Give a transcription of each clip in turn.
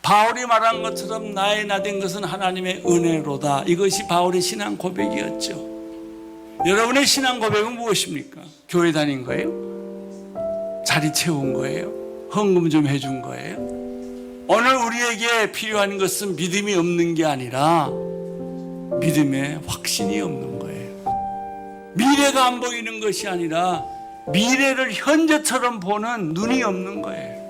바울이 말한 것처럼 나의 나 된 것은 하나님의 은혜로다. 이것이 바울의 신앙 고백이었죠. 여러분의 신앙 고백은 무엇입니까? 교회 다닌 거예요? 자리 채운 거예요? 헌금 좀 해준 거예요? 오늘 우리에게 필요한 것은 믿음이 없는 게 아니라 믿음의 확신이 없는 거예요. 미래가 안 보이는 것이 아니라 미래를 현재처럼 보는 눈이 없는 거예요.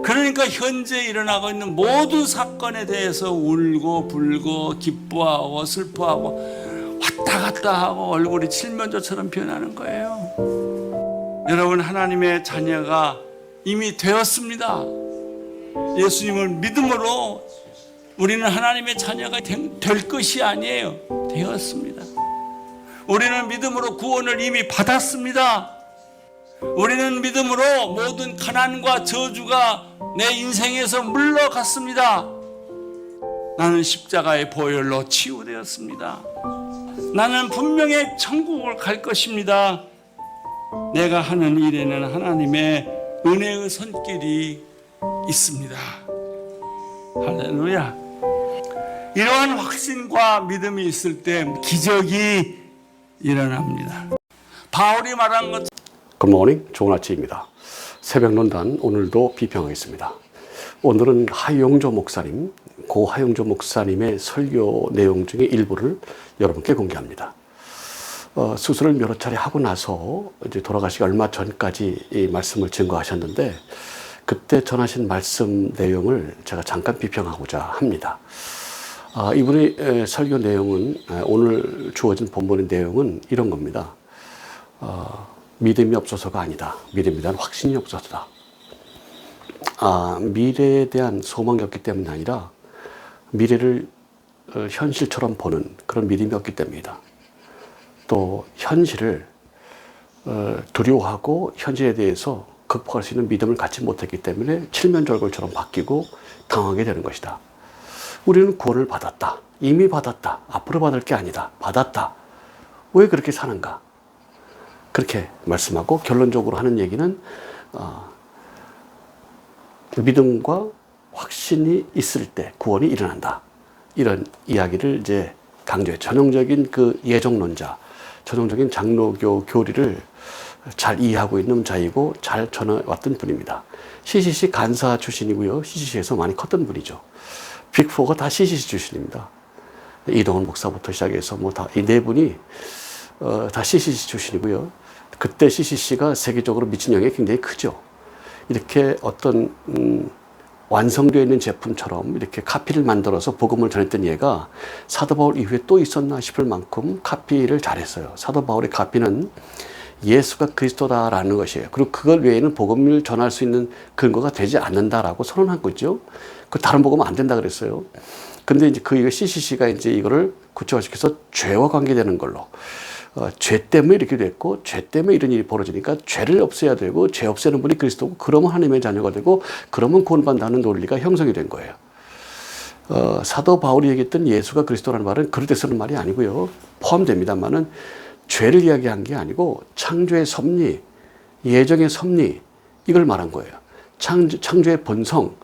그러니까 현재 일어나고 있는 모든 사건에 대해서 울고 불고 기뻐하고 슬퍼하고 왔다 갔다 하고 얼굴이 칠면조처럼 변하는 거예요. 여러분, 하나님의 자녀가 이미 되었습니다. 예수님을 믿음으로 우리는 하나님의 자녀가 될 것이 아니에요. 되었습니다. 우리는 믿음으로 구원을 이미 받았습니다. 우리는 믿음으로 모든 가난과 저주가 내 인생에서 물러갔습니다. 나는 십자가의 보혈로 치유되었습니다. 나는 분명히 천국을 갈 것입니다. 내가 하는 일에는 하나님의 은혜의 손길이 있습니다. 할렐루야. 이러한 확신과 믿음이 있을 때 기적이 일어납니다. 바울이 말한 것. 굿모닝, 좋은 아침입니다. 새벽론단 오늘도 비평하겠습니다. 오늘은 하용조 목사님, 고 하용조 목사님의 설교 내용 중에 일부를 여러분께 공개합니다. 수술을 여러 차례 하고 나서 이제 돌아가시기 얼마 전까지 이 말씀을 증거하셨는데, 그때 전하신 말씀 내용을 제가 잠깐 비평하고자 합니다. 이분의 설교 내용은, 오늘 주어진 본문의 내용은 이런 겁니다. 믿음이 없어서가 아니다. 믿음에 대한 확신이 없어서다. 미래에 대한 소망이 없기 때문이 아니라 미래를 현실처럼 보는 그런 믿음이 없기 때문이다. 또 현실을 두려워하고 현실에 대해서 극복할 수 있는 믿음을 갖지 못했기 때문에 칠면조얼굴처럼 바뀌고 당하게 되는 것이다. 우리는 구원을 받았다. 이미 받았다. 앞으로 받을 게 아니다. 받았다. 왜 그렇게 사는가? 그렇게 말씀하고, 결론적으로 하는 얘기는 믿음과 확신이 있을 때 구원이 일어난다. 이런 이야기를 이제 강조해. 전형적인 그 예정론자, 전형적인 장로교 교리를 잘 이해하고 있는 자이고 잘 전해왔던 분입니다. CCC 간사 출신이고요. CCC에서 많이 컸던 분이죠. 빅4가 다 CCC 출신입니다. 이동훈 목사부터 시작해서 뭐 다 이 네 분이 다 CCC 출신이고요. 그때 CCC가 세계적으로 미친 영향이 굉장히 크죠. 이렇게 어떤 완성되어 있는 제품처럼 이렇게 카피를 만들어서 복음을 전했던 얘가 사도 바울 이후에 또 있었나 싶을 만큼 카피를 잘했어요. 사도 바울의 카피는 예수가 그리스도다라는 것이에요. 그리고 그걸 외에는 복음을 전할 수 있는 근거가 되지 않는다라고 선언한 거죠. 그 다른 복음은 안 된다 그랬어요. 근데 이제 그 CCC가 이제 이거를 구체화시켜서 죄와 관계되는 걸로. 죄 때문에 이렇게 됐고, 죄 때문에 이런 일이 벌어지니까 죄를 없애야 되고, 죄 없애는 분이 그리스도고, 그러면 하나님의 자녀가 되고, 그러면 구원받는다는 논리가 형성이 된 거예요. 사도 바울이 얘기했던 예수가 그리스도라는 말은 그럴 때 쓰는 말이 아니고요. 포함됩니다만은 죄를 이야기한 게 아니고 창조의 섭리, 예정의 섭리, 이걸 말한 거예요. 창조의 본성,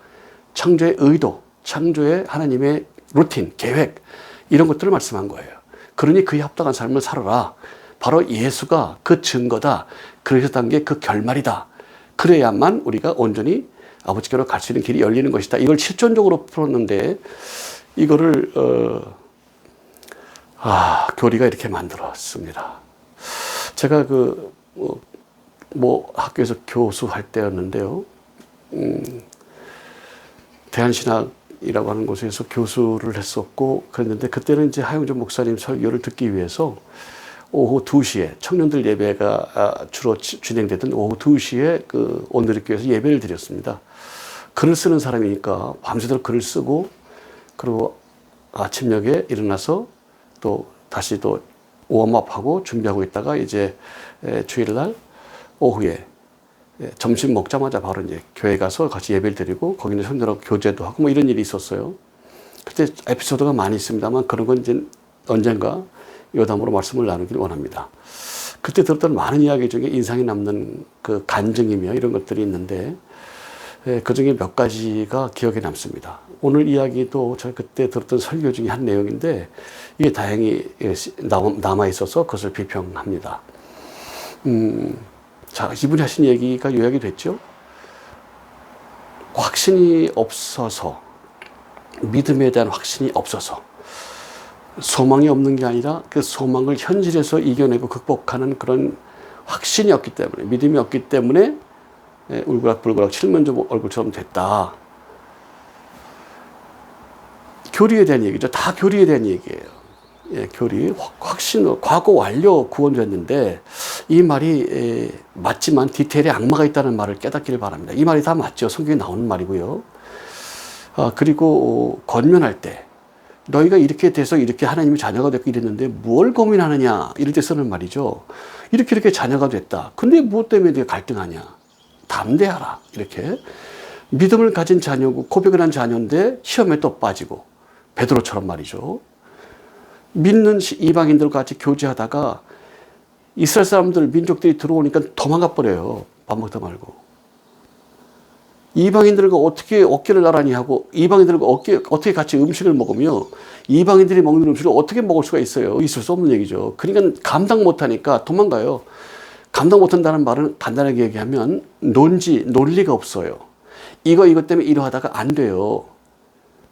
창조의 의도, 창조의 하나님의 루틴, 계획, 이런 것들을 말씀한 거예요. 그러니 그에 합당한 삶을 살아라. 바로 예수가 그 증거다. 그러셨다는 게 그 결말이다. 그래야만 우리가 온전히 아버지께로 갈 수 있는 길이 열리는 것이다. 이걸 실존적으로 풀었는데, 이거를 교리가 이렇게 만들었습니다. 제가 학교에서 교수할 때였는데요. 대한신학이라고 하는 곳에서 교수를 했었고, 그랬는데, 그때는 이제 하용조 목사님 설교를 듣기 위해서 오후 2시에 청년들 예배가 주로 진행되던 오후 2시에 그 온누리교회에서 예배를 드렸습니다. 글을 쓰는 사람이니까 밤새도록 글을 쓰고, 그리고 아침녘에 일어나서 또 다시 또 웜업하고 준비하고 있다가 이제 주일날 오후에 점심 먹자마자 바로 이제 교회 가서 같이 예배를 드리고, 거기는 성도랑 교제도 하고 뭐 이런 일이 있었어요. 그때 에피소드가 많이 있습니다만, 그런 건 이제 언젠가 요담으로 말씀을 나누길 원합니다. 그때 들었던 많은 이야기 중에 인상이 남는 그 간증이며 이런 것들이 있는데, 그 중에 몇 가지가 기억에 남습니다. 오늘 이야기도 제가 그때 들었던 설교 중에 한 내용인데 이게 다행히 남아 있어서 그것을 비평합니다. 자, 이분이 하신 얘기가 요약이 됐죠. 확신이 없어서, 믿음에 대한 확신이 없어서, 소망이 없는 게 아니라 그 소망을 현실에서 이겨내고 극복하는 그런 확신이 없기 때문에, 믿음이 없기 때문에 울그락불그락 칠면조 얼굴처럼 됐다. 교리에 대한 얘기죠. 다 교리에 대한 얘기예요. 예, 교리, 확신, 과거 완료 구원됐는데 이 말이 맞지만 디테일에 악마가 있다는 말을 깨닫기를 바랍니다. 이 말이 다 맞죠. 성경에 나오는 말이고요. 그리고 권면할 때 너희가 이렇게 돼서 이렇게 하나님의 자녀가 됐고 이랬는데 뭘 고민하느냐 이럴 때 쓰는 말이죠. 이렇게 자녀가 됐다. 근데 무엇 때문에 네가 갈등하냐. 담대하라. 이렇게 믿음을 가진 자녀고 고백을 한 자녀인데 시험에 또 빠지고 베드로처럼 말이죠. 믿는 이방인들과 같이 교제하다가 이스라엘 사람들 민족들이 들어오니까 도망가 버려요. 밥 먹다 말고. 이방인들과 어떻게 어깨를 나란히 하고 이방인들과 어떻게 같이 음식을 먹으며 이방인들이 먹는 음식을 어떻게 먹을 수가 있어요. 있을 수 없는 얘기죠. 그러니까 감당 못하니까 도망가요. 감당 못한다는 말은 간단하게 얘기하면 논리가 없어요. 이것 때문에 이러하다가 안 돼요.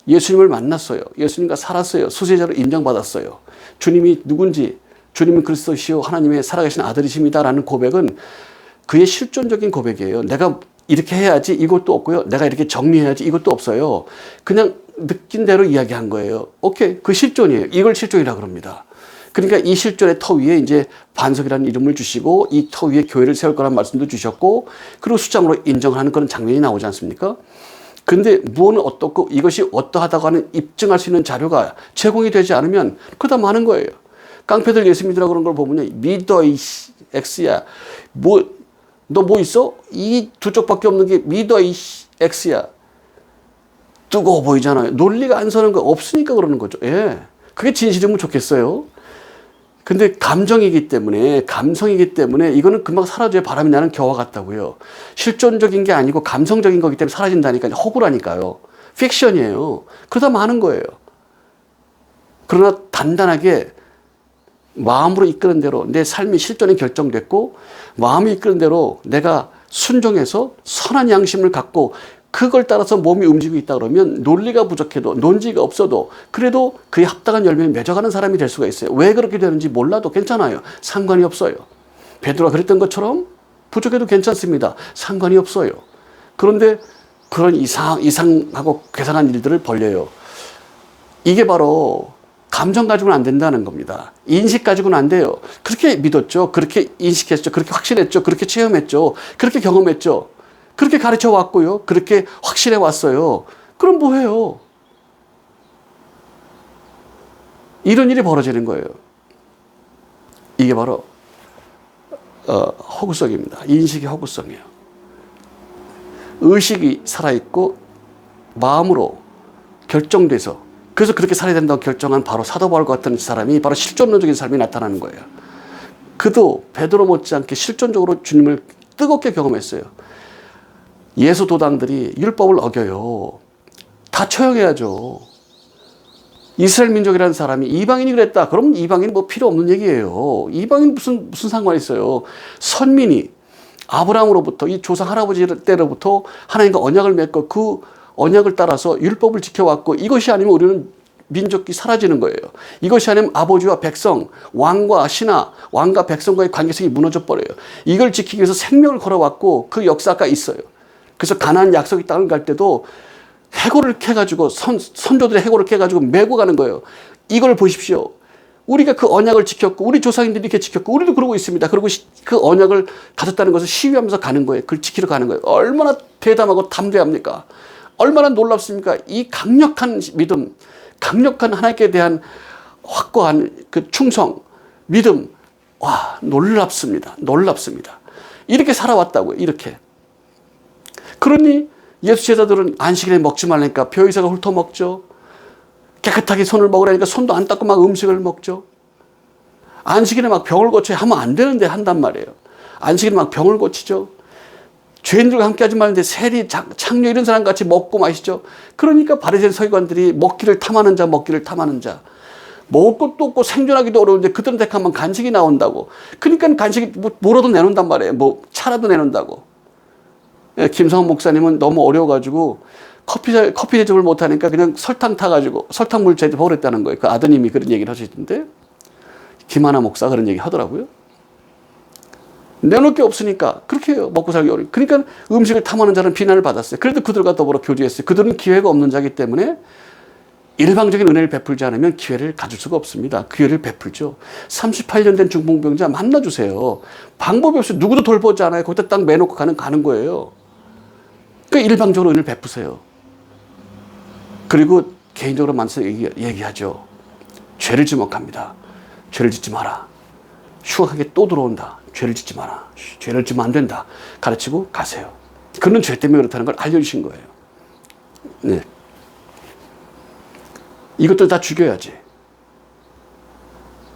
예수님을 만났어요. 예수님과 살았어요. 수제자로 인정받았어요. 주님이 누군지, 주님은 그리스도시요 하나님의 살아계신 아들이십니다라는 고백은 그의 실존적인 고백이에요. 내가 이렇게 해야지 이것도 없고요. 내가 이렇게 정리해야지 이것도 없어요. 그냥 느낀 대로 이야기한 거예요. 오케이, 그 실존이에요. 이걸 실존이라 그럽니다. 그러니까 이 실존의 터 위에 이제 반석이라는 이름을 주시고 이 터 위에 교회를 세울 거란 말씀도 주셨고 그리고 수장으로 인정하는 그런 장면이 나오지 않습니까? 근데 무엇은 어떻고 이것이 어떠하다고 하는 입증할 수 있는 자료가 제공이 되지 않으면 그다 많은 거예요. 깡패들 예수 믿으라고 그런 걸 보면요. 믿어 이 X야. 너 뭐 있어? 이 두 쪽밖에 없는 게 믿어 이 X야. 뜨거워 보이잖아요. 논리가 안 서는 거 없으니까 그러는 거죠. 예. 그게 진실이면 좋겠어요. 근데 감성이기 때문에 이거는 금방 사라져야 바람이 나는 겨와 같다고요. 실존적인 게 아니고 감성적인 거기 때문에 사라진다니까요. 허구라니까요. 픽션이에요. 그러다 많은 거예요. 그러나 단단하게 마음으로 이끄는 대로 내 삶이 실존이 결정됐고 마음이 이끄는 대로 내가 순종해서 선한 양심을 갖고 그걸 따라서 몸이 움직이고 있다 그러면 논리가 부족해도 논지가 없어도 그래도 그에 합당한 열매를 맺어가는 사람이 될 수가 있어요. 왜 그렇게 되는지 몰라도 괜찮아요. 상관이 없어요. 베드로가 그랬던 것처럼 부족해도 괜찮습니다. 상관이 없어요. 그런데 그런 이상하고 괴상한 일들을 벌려요. 이게 바로 감정 가지고는 안 된다는 겁니다. 인식 가지고는 안 돼요. 그렇게 믿었죠. 그렇게 인식했죠. 그렇게 확신했죠. 그렇게 체험했죠. 그렇게 경험했죠. 그렇게 가르쳐 왔고요. 그렇게 확신해 왔어요. 그럼 뭐해요? 이런 일이 벌어지는 거예요. 이게 바로 허구성입니다. 인식의 허구성이에요. 의식이 살아있고 마음으로 결정돼서 그래서 그렇게 살아야 된다고 결정한 바로 사도 바울 같은 사람이 바로 실존론적인 삶이 나타나는 거예요. 그도 베드로 못지않게 실존적으로 주님을 뜨겁게 경험했어요. 예수 도당들이 율법을 어겨요. 다 처형해야죠. 이스라엘 민족이라는 사람이 이방인이 그랬다. 그럼 이방인 뭐 필요 없는 얘기예요. 이방인 무슨 상관이 있어요. 선민이 아브라함으로부터 이 조상 할아버지 때로부터 하나님과 언약을 맺고 그 언약을 따라서 율법을 지켜왔고 이것이 아니면 우리는 민족이 사라지는 거예요. 이것이 아니면 아버지와 백성, 왕과 신하, 왕과 백성과의 관계성이 무너져 버려요. 이걸 지키기 위해서 생명을 걸어왔고 그 역사가 있어요. 그래서 가나안 약속의 땅을 갈 때도 해골을 캐가지고 선조들의 해골을 캐가지고 메고 가는 거예요. 이걸 보십시오. 우리가 그 언약을 지켰고 우리 조상님들이 이렇게 지켰고 우리도 그러고 있습니다. 그리고 그 언약을 가졌다는 것을 시위하면서 가는 거예요. 그걸 지키러 가는 거예요. 얼마나 대담하고 담대합니까? 얼마나 놀랍습니까? 이 강력한 믿음, 강력한 하나님께 대한 확고한 그 충성, 믿음, 와, 놀랍습니다. 놀랍습니다. 이렇게 살아왔다고요. 이렇게. 그러니 예수 제자들은 안식일에 먹지 말라니까 벼이사가 훑어먹죠. 깨끗하게 손을 먹으라니까 손도 안 닦고 막 음식을 먹죠. 안식일에 막 병을 고쳐야 하면 안 되는데 한단 말이에요. 안식일에 막 병을 고치죠. 죄인들과 함께 하지 말는데 세리, 창녀 이런 사람 같이 먹고 마시죠. 그러니까 바리새인 서기관들이 먹기를 탐하는 자, 먹기를 탐하는 자. 먹을 것도 없고 생존하기도 어려운데 그들한테 가면 간식이 나온다고. 그러니까 간식이 뭐라도 내놓는단 말이에요. 뭐 차라도 내놓는다고. 예, 김성원 목사님은 너무 어려워가지고 커피 대접을 못하니까 그냥 설탕 타가지고 설탕물 제접을 했다는 거예요. 그 아드님이 그런 얘기를 하시던데 김하나 목사 그런 얘기 하더라고요. 내놓을 게 없으니까 그렇게 해요. 먹고 살기 어려워. 그러니까 음식을 탐하는 자는 비난을 받았어요. 그래도 그들과 더불어 교제했어요. 그들은 기회가 없는 자이기 때문에 일방적인 은혜를 베풀지 않으면 기회를 가질 수가 없습니다. 기회를 베풀죠. 38년 된 중풍병자 만나주세요. 방법이 없어요. 누구도 돌보지 않아요. 거기다 딱 매놓고 가는 거예요. 그러니까 일방적으로 은혜를 베푸세요. 그리고 개인적으로 만나서 얘기하죠. 죄를 지목합니다. 죄를 짓지 마라. 흉하게 또 들어온다. 죄를 짓지 마라. 죄를 짓면 안 된다. 가르치고 가세요. 그는 죄 때문에 그렇다는 걸 알려주신 거예요. 네. 이것들 다 죽여야지.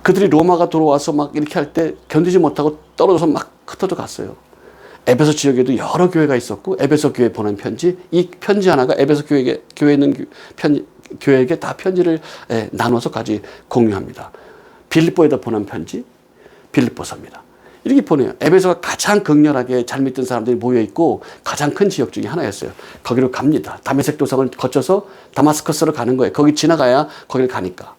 그들이 로마가 들어와서 막 이렇게 할 때 견디지 못하고 떨어져서 막 흩어져 갔어요. 에베소 지역에도 여러 교회가 있었고 에베소 교회 보낸 편지, 이 편지 하나가 에베소 교회에 있는 교회에게 다 편지를 나눠서 같이 공유합니다. 빌립보에다 보낸 편지, 빌립보서입니다. 이렇게 보내요. 에베소가 가장 극렬하게 잘 믿던 사람들이 모여있고 가장 큰 지역 중에 하나였어요. 거기로 갑니다. 다메섹 도상을 거쳐서 다마스커스로 가는 거예요. 거기 지나가야 거기를 가니까.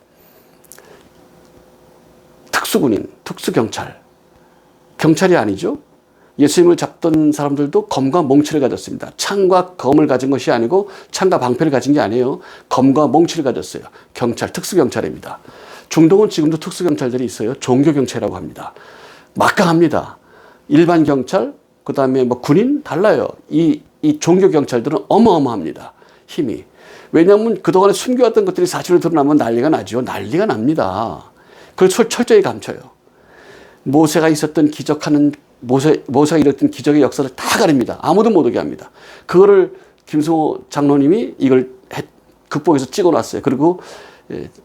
특수군인, 특수경찰. 경찰이 아니죠. 예수님을 잡던 사람들도 검과 몽치를 가졌습니다. 창과 검을 가진 것이 아니고 창과 방패를 가진 게 아니에요. 검과 몽치를 가졌어요. 경찰, 특수경찰입니다. 중동은 지금도 특수경찰들이 있어요. 종교경찰이라고 합니다. 막강합니다. 일반 경찰, 그 다음에 뭐 군인 달라요. 이 종교 경찰들은 어마어마합니다. 힘이. 왜냐하면 그동안에 숨겨왔던 것들이 사실로 드러나면 난리가 나죠. 난리가 납니다. 그걸 철저히 감춰요. 모세가 있었던 기적하는 모세가 이뤘던 기적의 역사를 다 가립니다. 아무도 못 오게 합니다. 그거를 김성호 장로님이 이걸 극복해서 찍어놨어요. 그리고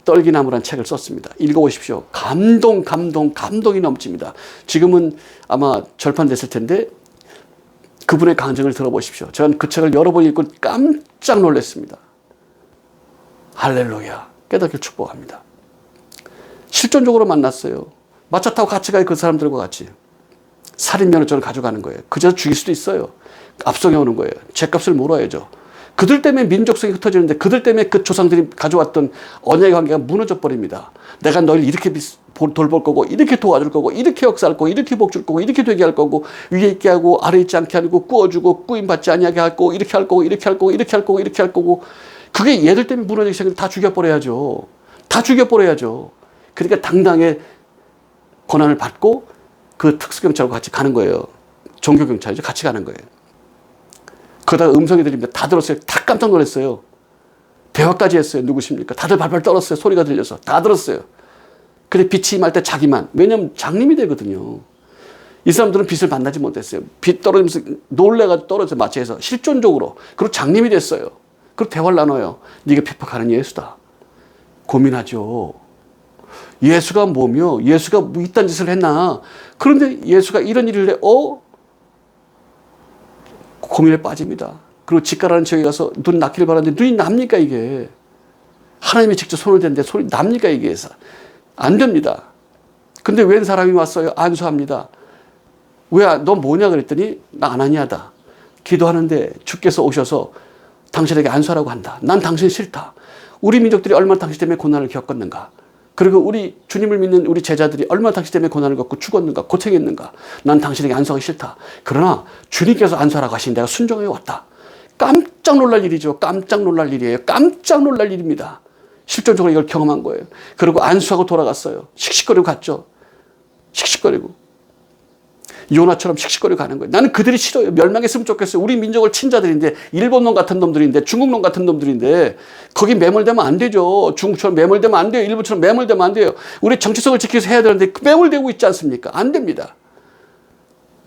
떨기나무란 책을 썼습니다. 읽어보십시오. 감동이 넘칩니다. 지금은 아마 절판됐을 텐데 그분의 강정을 들어보십시오. 저는 그 책을 여러 번 읽고 깜짝 놀랐습니다. 할렐루야. 깨닫기를 축복합니다. 실존적으로 만났어요. 마차 타고 같이 가요. 그 사람들과 같이. 살인면허증을 가져가는 거예요. 그저 죽일 수도 있어요. 앞서게 오는 거예요. 죄값을 물어야죠. 그들 때문에 민족성이 흩어지는데 그들 때문에 그 조상들이 가져왔던 언약의 관계가 무너져 버립니다. 내가 너희를 이렇게 돌볼 거고 이렇게 도와줄 거고 이렇게 역사할 거고 이렇게 복줄 거고 이렇게 되게 할 거고 위에 있게 하고 아래 있지 않게 하고 꾸어주고 꾸임받지 아니하게 할 거고 이렇게 할 거고 이렇게 할 거고 이렇게 할 거고 이렇게 할 거고 그게 얘들 때문에 무너지기 시작해서 다 죽여버려야죠. 다 죽여버려야죠. 그러니까 당당하게 권한을 받고 그 특수경찰과 같이 가는 거예요. 종교경찰이죠. 같이 가는 거예요. 그러다가 음성이 들립니다. 다 들었어요. 다 깜짝 놀랐어요. 대화까지 했어요. 누구십니까? 다들 발발 떨었어요. 소리가 들려서. 다 들었어요. 근데 빛이 임할 때 자기만. 왜냐면 장님이 되거든요. 이 사람들은 빛을 만나지 못했어요. 빛 떨어지면서 놀래가지고 떨어져 마취해서 실존적으로. 그리고 장님이 됐어요. 그리고 대화를 나눠요. 네가 핍박하는 예수다. 고민하죠. 예수가 뭐며 예수가 뭐 이딴 짓을 했나. 그런데 예수가 이런 일을 해. 고민에 빠집니다. 그리고 직가라는 지역에 가서 눈 낫기를 바라는데 눈이 납니까 이게. 하나님이 직접 손을 댔는데 손이 납니까 이게. 안 됩니다. 근데 웬 사람이 왔어요. 안수합니다. 왜, 너 뭐냐 그랬더니 나 아나니아다. 기도하는데 주께서 오셔서 당신에게 안수하라고 한다. 난 당신 싫다. 우리 민족들이 얼마나 당신 때문에 고난을 겪었는가. 그리고 우리 주님을 믿는 우리 제자들이 얼마나 당신 때문에 고난을 겪고 죽었는가, 고생했는가. 난 당신에게 안수하기 싫다. 그러나 주님께서 안수하라고 하신 내가 순종해 왔다. 깜짝 놀랄 일이죠. 깜짝 놀랄 일이에요. 깜짝 놀랄 일입니다. 실존적으로 이걸 경험한 거예요. 그리고 안수하고 돌아갔어요. 씩씩거리고 갔죠. 씩씩거리고. 요나처럼 씩씩거리고 가는 거예요. 나는 그들이 싫어요. 멸망했으면 좋겠어요. 우리 민족을 친자들인데, 일본놈 같은 놈들인데, 중국놈 같은 놈들인데, 거기 매몰되면 안 되죠. 중국처럼 매몰되면 안 돼요. 일본처럼 매몰되면 안 돼요. 우리 정체성을 지키기 위해서 해야 되는데, 매몰되고 있지 않습니까? 안 됩니다.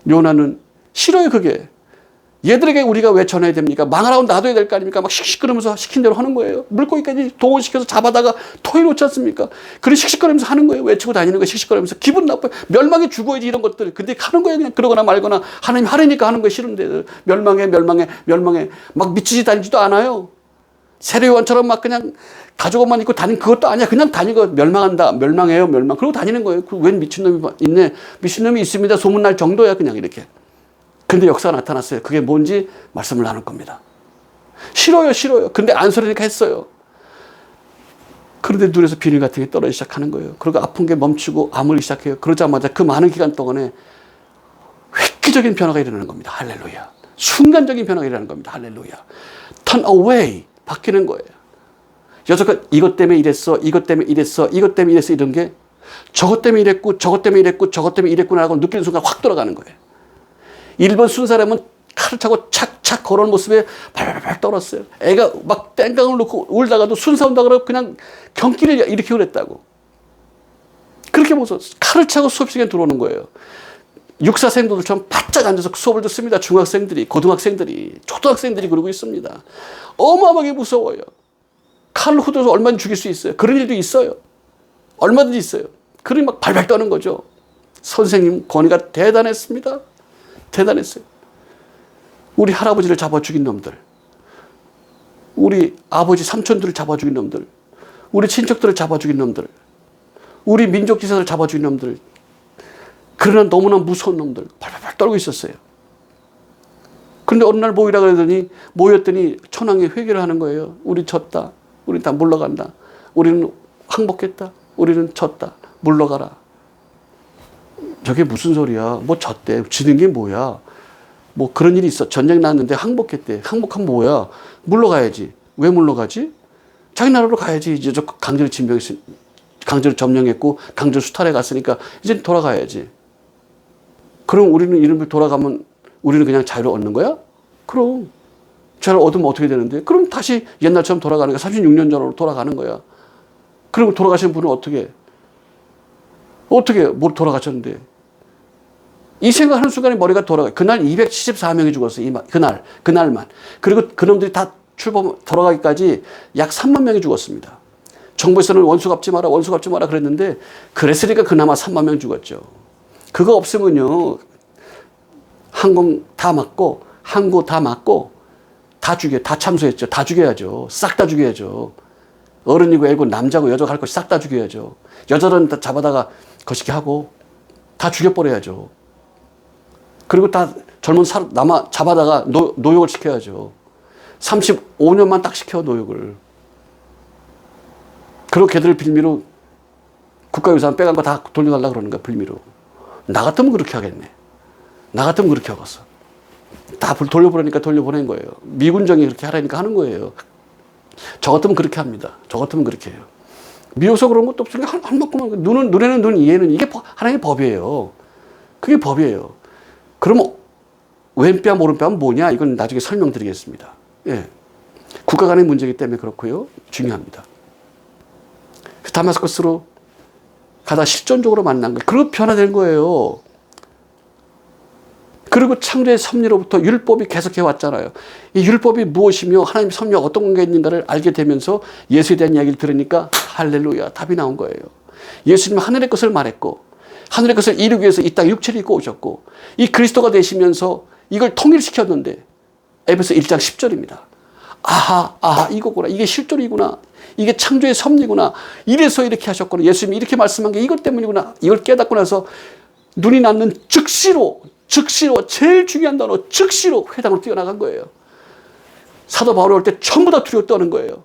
요나는 싫어요, 그게. 얘들에게 우리가 왜 전해야 됩니까? 망하라고 놔둬야 될 거 아닙니까? 막 씩씩거리면서 시킨 대로 하는 거예요. 물고기까지 동원시켜서 잡아다가 토해 놓지 않습니까? 그래 씩씩거리면서 하는 거예요. 외치고 다니는 거예요. 씩씩거리면서. 기분 나빠요. 멸망에 죽어야지 이런 것들. 근데 하는 거예요. 그냥 그러거나 말거나. 하나님 하려니까 하는 거 싫은데. 멸망해. 막 미치지 다니지도 않아요. 세례요한처럼 막 그냥 가죽 옷만 입고 다니는 그것도 아니야. 그냥 다니고 멸망한다. 멸망해요. 그러고 다니는 거예요. 웬 미친놈이 있네. 미친놈이 있습니다. 소문날 정도야. 그냥 이렇게. 근데 역사가 나타났어요. 그게 뭔지 말씀을 나눌 겁니다. 싫어요. 근데 안 소리니까 했어요. 그런데 눈에서 비늘 같은 게 떨어지기 시작하는 거예요. 그리고 아픈 게 멈추고 아물기 시작해요. 그러자마자 그 많은 기간 동안에 획기적인 변화가 일어나는 겁니다. 할렐루야. 순간적인 변화가 일어나는 겁니다. 할렐루야. turn away. 바뀌는 거예요. 여자가 이것 때문에 이랬어. 이런 게 저것 때문에 이랬구나라고 느끼는 순간 확 돌아가는 거예요. 일본 순 사람은 칼을 차고 착착 걸어오는 모습에 발발발 떨었어요. 애가 막 땡깡을 놓고 울다가도 순사 온다 그러고 그냥 경기를 일으키고 그랬다고. 그렇게 보소. 칼을 차고 수업 시간에 들어오는 거예요. 육사생도들처럼 바짝 앉아서 수업을 듣습니다. 중학생들이, 고등학생들이, 초등학생들이 그러고 있습니다. 어마어마하게 무서워요. 칼을 후들어서 얼마든지 죽일 수 있어요. 그런 일도 있어요. 얼마든지 있어요. 그러니 막 발발 떠는 거죠. 선생님 권위가 대단했습니다. 대단했어요. 우리 할아버지를 잡아 죽인 놈들, 우리 아버지 삼촌들을 잡아 죽인 놈들, 우리 친척들을 잡아 죽인 놈들, 우리 민족지사를 잡아 죽인 놈들, 그러나 너무나 무서운 놈들 발발발 떨고 있었어요. 그런데 어느 날 모였더니 천황이 회개를 하는 거예요. 우리 졌다. 우리 다 물러간다. 우리는 항복했다. 우리는 졌다. 물러가라. 저게 무슨 소리야. 뭐 졌대. 지는 게 뭐야. 뭐 그런 일이 있어. 전쟁 났는데 항복했대. 항복하면 뭐야. 물러가야지. 왜 물러가지? 자기 나라로 가야지. 이제 저 강제로 점령했고 강제로 수탈해 갔으니까 이제 돌아가야지. 그럼 우리는 이름을 돌아가면 우리는 그냥 자유를 얻는 거야? 그럼 자유를 얻으면 어떻게 되는데? 그럼 다시 옛날처럼 돌아가는 거야. 36년 전으로 돌아가는 거야. 그리고 돌아가신 분은 어떻게 뭘 돌아가셨는데? 이 생각하는 순간에 머리가 돌아가요. 그날 274명이 죽었어요. 그날만. 그리고 그놈들이 다 돌아가기까지 약 3만 명이 죽었습니다. 정부에서는 원수 갚지 마라 그랬는데 그랬으니까 그나마 3만 명 죽었죠. 그거 없으면요. 항공 다 맞고 항구 다 맞고 다 참수했죠. 다 죽여야죠. 싹 다 죽여야죠. 어른이고 애고 남자고 여자고 할 거 싹 다 죽여야죠. 여자는 다 잡아다가 거시기 하고 다 죽여버려야죠. 그리고 다 젊은 사람 잡아다가 노역을 시켜야죠. 35년만 딱 시켜 노역을. 그리고 걔들 빌미로 국가유산 빼간 거 다 돌려달라 그러는 거야. 빌미로. 나 같으면 그렇게 하겠네. 나 같으면 그렇게 하겠어. 다 돌려보내니까 돌려보낸 거예요. 미군정이 그렇게 하라니까 하는 거예요. 저 같으면 그렇게 합니다. 저 같으면 그렇게 해요. 미워서 그런 것도 없으니까 한 만큼만. 눈에는 눈, 이해는 이게 하나님의 법이에요. 그게 법이에요. 그러면 왼뺨, 오른뺨은 뭐냐? 이건 나중에 설명드리겠습니다. 예. 국가 간의 문제이기 때문에 그렇고요. 중요합니다. 다마스커스로 가다 실존적으로 만난 거예요. 그리고 변화된 거예요. 그리고 창조의 섭리로부터 율법이 계속해 왔잖아요. 이 율법이 무엇이며 하나님 섭리와 어떤 관계가 있는가를 알게 되면서 예수에 대한 이야기를 들으니까 할렐루야 답이 나온 거예요. 예수님은 하늘의 것을 말했고 하늘의 것을 이루기 위해서 이 땅에 육체를 입고 오셨고 이 그리스도가 되시면서 이걸 통일시켰는데 에베소 1장 10절입니다. 아하 이거구나. 이게 실존이구나. 이게 창조의 섭리구나. 이래서 이렇게 하셨구나. 예수님이 이렇게 말씀한 게 이것 때문이구나. 이걸 깨닫고 나서 눈이 났는 즉시로 제일 중요한 단어 즉시로 회당으로 뛰어나간 거예요. 사도 바울이 올 때 전부 다 두려워 떠는 거예요.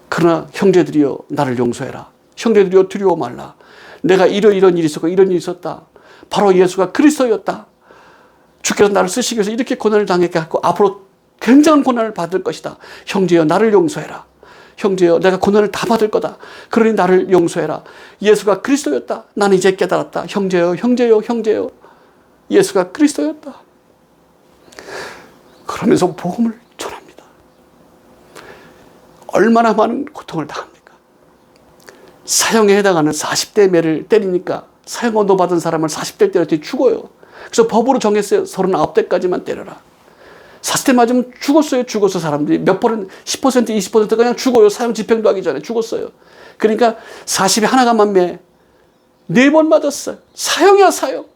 그러나 형제들이여 나를 용서해라. 형제들이여 두려워 말라. 내가 이런 일이 있었고 이런 일이 있었다. 바로 예수가 그리스도였다. 주께서 나를 쓰시기 위해서 이렇게 고난을 당했게 하고 앞으로 굉장한 고난을 받을 것이다. 형제여 나를 용서해라. 형제여 내가 고난을 다 받을 거다. 그러니 나를 용서해라. 예수가 그리스도였다. 나는 이제 깨달았다. 형제여 예수가 그리스도였다. 그러면서 복음을 전합니다. 얼마나 많은 고통을 당합니까? 사형에 해당하는 40대 매를 때리니까 사형 언도 받은 사람을 40대 때렸더니 죽어요. 그래서 법으로 정했어요. 39대까지만 때려라. 40대 맞으면 죽었어요. 죽어서 사람들이 몇 퍼센트, 10%, 20% 그냥 죽어요. 사형 집행도 하기 전에 죽었어요. 그러니까 40에 하나가 만매 4번 맞았어요. 사형이야, 사형.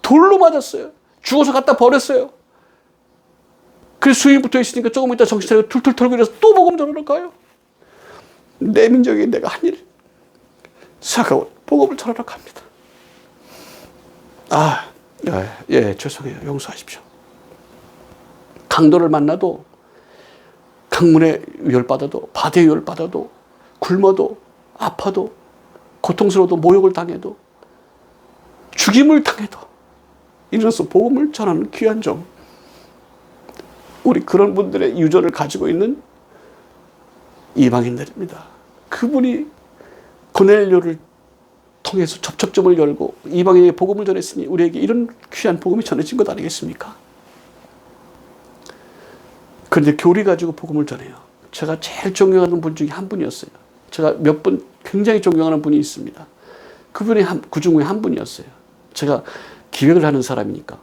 돌로 맞았어요. 죽어서 갖다 버렸어요. 그래서 수임이 붙어 있으니까 조금 있다 정신 차리고 툴툴 털고 이래서 또 복음 전하러 가요. 내 민족이 내가 한 일. 사가운 복음을 전하러 갑니다. 죄송해요. 용서하십시오. 강도를 만나도, 강문에 위협받아도, 바다에 위협받아도, 굶어도, 아파도, 고통스러워도, 모욕을 당해도, 죽임을 당해도 이로써 복음을 전하는 귀한 종. 우리 그런 분들의 유전을 가지고 있는 이방인들입니다. 그분이 고넬료를 통해서 접촉점을 열고 이방인에게 복음을 전했으니 우리에게 이런 귀한 복음이 전해진 것 아니겠습니까? 그런데 교리 가지고 복음을 전해요. 제가 제일 존경하는 분 중에 한 분이었어요. 제가 몇 분 굉장히 존경하는 분이 있습니다. 그분이 그 중에 한 분이었어요. 제가 기획을 하는 사람이니까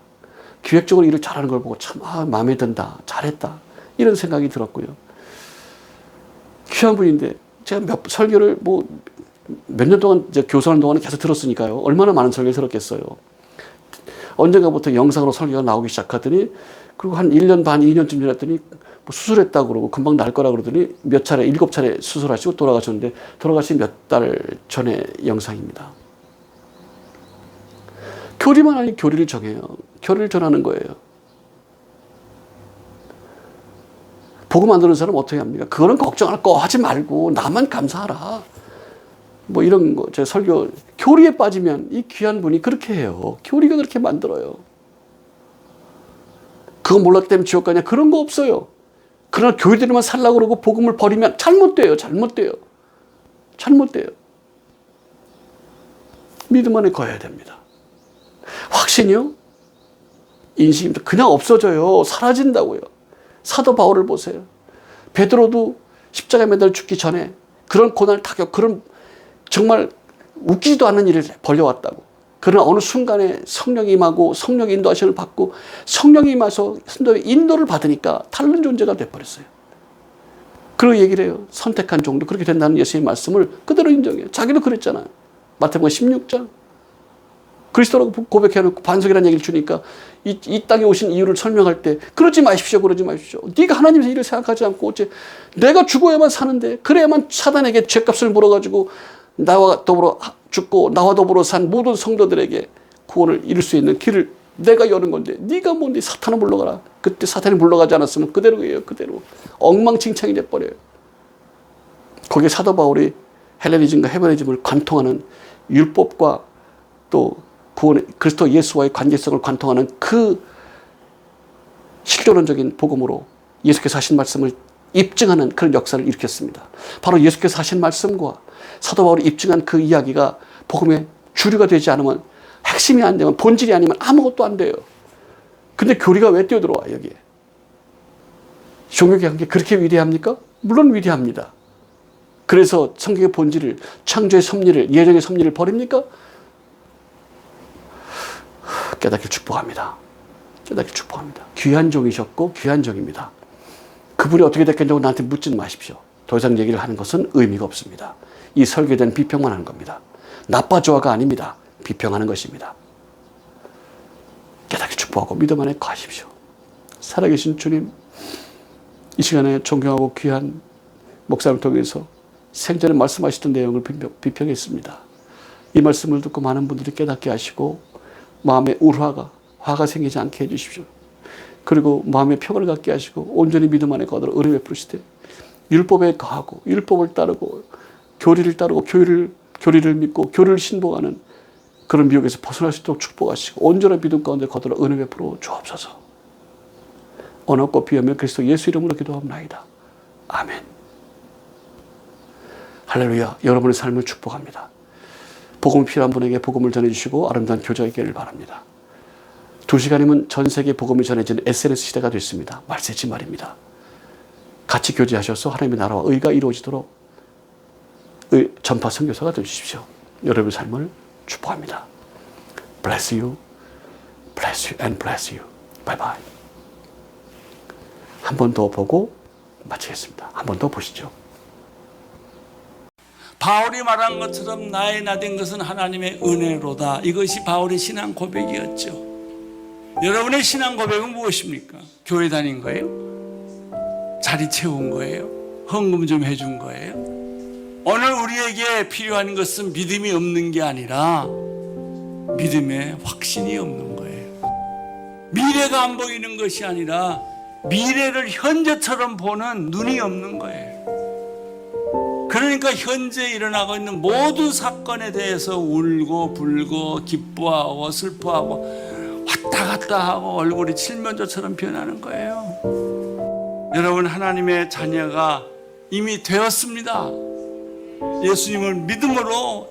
기획적으로 일을 잘하는 걸 보고 참 마음에 든다, 잘했다 이런 생각이 들었고요. 귀한 분인데 제가 설교를 몇 년 동안 이제 교사하는 동안에 계속 들었으니까요. 얼마나 많은 설교를 들었겠어요. 언젠가부터 영상으로 설교가 나오기 시작하더니 그리고 한 1년 반, 2년쯤 지났더니 수술했다고 그러고 금방 날 거라 그러더니 몇 차례, 7차례 수술하시고 돌아가셨는데 돌아가신 몇 달 전의 영상입니다. 교리만 아니 교리를 정해요. 교리를 전하는 거예요. 복음 안 듣는 사람 어떻게 합니까? 그거는 걱정할 거 하지 말고 나만 감사하라. 이런 거, 제 설교, 교리에 빠지면 이 귀한 분이 그렇게 해요. 교리가 그렇게 만들어요. 그거 몰랐기 때문에 지옥 가냐? 그런 거 없어요. 그러나 교회대로만 살라고 그러고 복음을 버리면 잘못돼요. 잘못돼요. 믿음 안에 거해야 됩니다. 확신이요? 인식입니다. 그냥 없어져요. 사라진다고요. 사도 바울을 보세요. 베드로도 십자가에 매달려 죽기 전에 그런 고난 타격, 그런 정말 웃기지도 않는 일을 벌려왔다고. 그러나 어느 순간에 성령이 임하고 성령의 인도하심을 받고 성령이 임해서 인도를 받으니까 다른 존재가 돼버렸어요. 그리고 얘기를 해요. 선택한 종도 그렇게 된다는 예수의 말씀을 그대로 인정해요. 자기도 그랬잖아요. 마태복음 16장. 그리스도라고 고백해놓고 반석이라는 얘기를 주니까 이 땅에 오신 이유를 설명할 때 그러지 마십시오. 네가 하나님의 일을 생각하지 않고 어째 내가 죽어야만 사는데 그래야만 사단에게 죗값을 물어가지고 나와 더불어 죽고 나와 더불어 산 모든 성도들에게 구원을 이룰 수 있는 길을 내가 여는 건데 네가 뭔데 사탄을 물러가라. 그때 사탄이 물러가지 않았으면 그대로예요. 그대로 엉망진창이 돼버려요. 거기에 사도 바울이 헬레니즘과 헤브라이즘을 관통하는 율법과 또 구원의 그리스도 예수와의 관계성을 관통하는 그 실존론적인 복음으로 예수께서 하신 말씀을 입증하는 그런 역사를 일으켰습니다. 바로 예수께서 하신 말씀과 사도 바울이 입증한 그 이야기가 복음의 주류가 되지 않으면, 핵심이 안 되면, 본질이 아니면 아무것도 안 돼요. 근데 교리가 왜 뛰어들어와 여기에? 종교개혁한 게 그렇게 위대합니까? 물론 위대합니다. 그래서 성경의 본질을, 창조의 섭리를, 예정의 섭리를 버립니까? 깨닫길 축복합니다. 귀한 종이셨고 귀한 종입니다. 그분이 어떻게 됐겠냐고 나한테 묻지 마십시오. 더 이상 얘기를 하는 것은 의미가 없습니다. 이 설교에 대한 비평만 하는 겁니다. 나빠 좋아가 아닙니다. 비평하는 것입니다. 깨닫기 축복하고 믿음 안에 거하십시오. 살아계신 주님, 이 시간에 존경하고 귀한 목사를 통해서 생전에 말씀하시던 내용을 비평했습니다. 이 말씀을 듣고 많은 분들이 깨닫게 하시고 마음에 화가 생기지 않게 해주십시오. 그리고 마음의 평안을 갖게 하시고 온전히 믿음 안에 거하도록 은혜 베푸시되 율법에 거하고 율법을 따르고 교리를 따르고 교리를 믿고 교리를 신봉하는 그런 미혹에서 벗어날 수 있도록 축복하시고 온전한 믿음 가운데 거하도록 은혜 베풀어 주옵소서. 언어껏 비하며 그리스도 예수 이름으로 기도합나이다. 아멘. 할렐루야. 여러분의 삶을 축복합니다. 복음이 필요한 분에게 복음을 전해주시고 아름다운 교제가 있기를 바랍니다. 2시간이면 전 세계 복음이 전해지는 SNS 시대가 됐습니다. 말세지 말입니다. 같이 교제하셔서 하나님의 나라와 의가 이루어지도록 전파 선교사가 되주십시오. 여러분의 삶을 축복합니다. Bless you. bless you and bless you. Bye bye. 한 번 더 보고 마치겠습니다. 한 번 더 보시죠. 바울이 말한 것처럼 나의 나 된 것은 하나님의 은혜로다. 이것이 바울의 신앙 고백이었죠. 여러분의 신앙 고백은 무엇입니까? 교회 다닌 거예요? 자리 채운 거예요? 헌금 좀 해준 거예요? 오늘 우리에게 필요한 것은 믿음이 없는 게 아니라 믿음의 확신이 없는 거예요. 미래가 안 보이는 것이 아니라 미래를 현재처럼 보는 눈이 없는 거예요. 그러니까 현재 일어나고 있는 모든 사건에 대해서 울고 불고 기뻐하고 슬퍼하고 왔다 갔다 하고 얼굴이 칠면조처럼 변하는 거예요. 여러분, 하나님의 자녀가 이미 되었습니다. 예수님을 믿음으로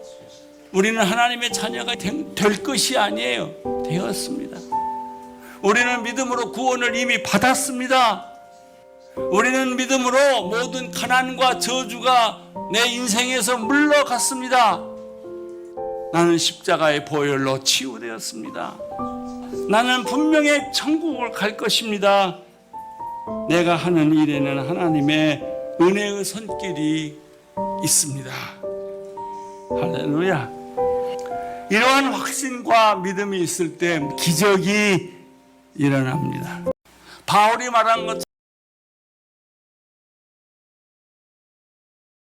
우리는 하나님의 자녀가 될 것이 아니에요. 되었습니다. 우리는 믿음으로 구원을 이미 받았습니다. 우리는 믿음으로 모든 가난과 저주가 내 인생에서 물러갔습니다. 나는 십자가의 보혈로 치유되었습니다. 나는 분명히 천국을 갈 것입니다. 내가 하는 일에는 하나님의 은혜의 손길이 있습니다. 할렐루야. 이러한 확신과 믿음이 있을 때 기적이 일어납니다. 바울이 말한 것